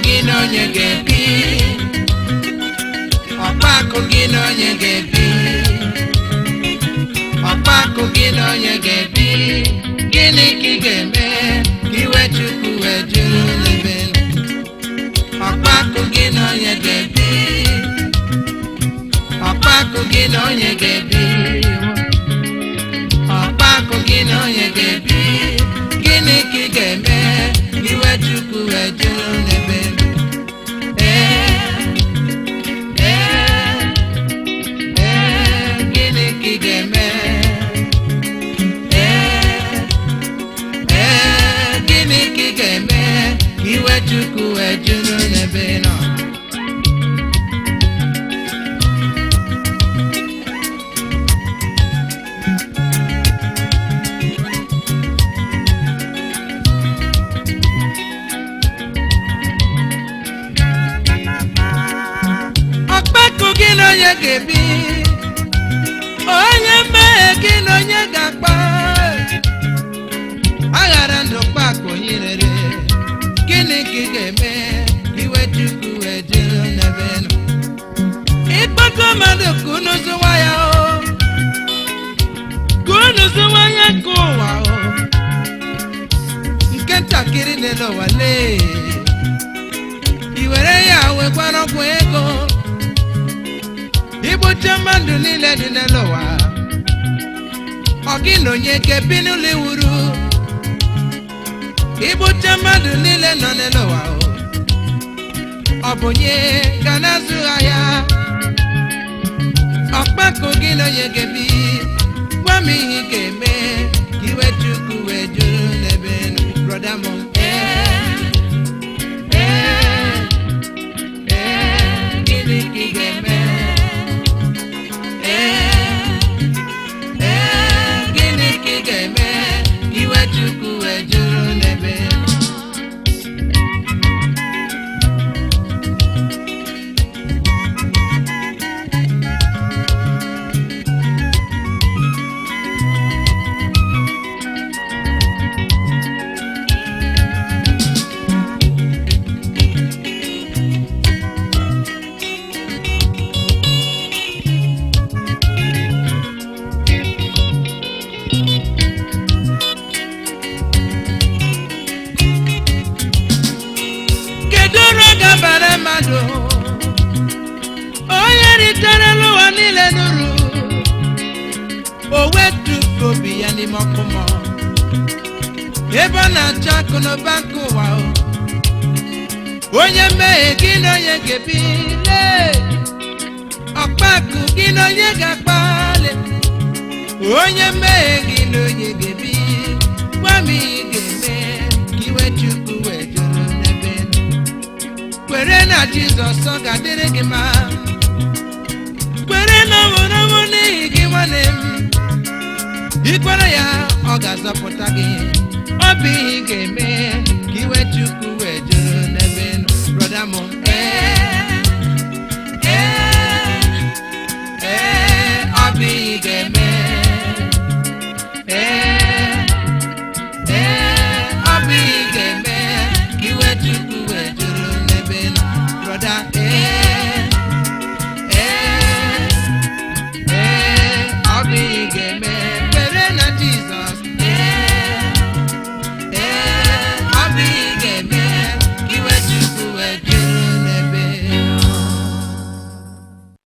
gị na onye ga-ebi ọkpakụ gị na onye ga-ebi ọkpakụ gị na onye ga-ebi gịnị ka ị ga-eme ka iwe Chukwu wee juru n'ebe ọkpakụ gị na onye ga-ebi ọkpakụ gị na onye ga-ebi ọkpakụ gị na onye ga-ebi gịnị ka ị ga-eme ka iwe Chukwu wee juru n'ebe gịnị ka ị ga-eme gịnị ka ị ga-eme ka iwe Chukwu wee juru n'ebe nọ onye ga-ebi onye mmehie gị na onye ga-akpa aghara ndụ kpakọ nyerere gịnị ka ị ga-eme ka iwe Chukwu wee juru n'ebe nọ ịkpọkọ mmadụ ka unu zụwa ya ka unu zụwa ya nke ụwa nke ntakịrị n'elu ụwa lee i were ya wekwara ọgwụ ego ibuche mmadụ niile dị n'elu ụwa ọ gị na onye ga-ebi n'ụlọ iwuru ibuche mmadụ niile nọ n'elu ụwa ọ bụ onye ga na-azụ ahịa ọkpakụ gị na onye ga-ebi gwa m ihe ị ga-eme ka iwe Chukwu wee juru n'ebe brọda m gịnị ka ị ga-eme gịnị ka ị ga-eme iwe Chukwu wee juru n'ebe onye ritere n'ụwa niile nụrụ o wetupu obi ya n'ime ọkụ mmụọ ebe ọ na-achọ akụ n'ụba nke ụwa onye mmehie gị na onye ga-ebi ọkpakụ gị na onye ga-akpali onye mmehie gị na onye ga-ebi gwa m ihe ị ga-eme ka iwe Chukwu wee juru n'ebe kwere na Jizọs ọ ga-adịrị gị mma kwere na ọmụrụmụ n'ihi gị nwanne m ikwere ya ọ ga-azọpụta gị ọ bụ ihe ị ga-eme ka iwe Chukwu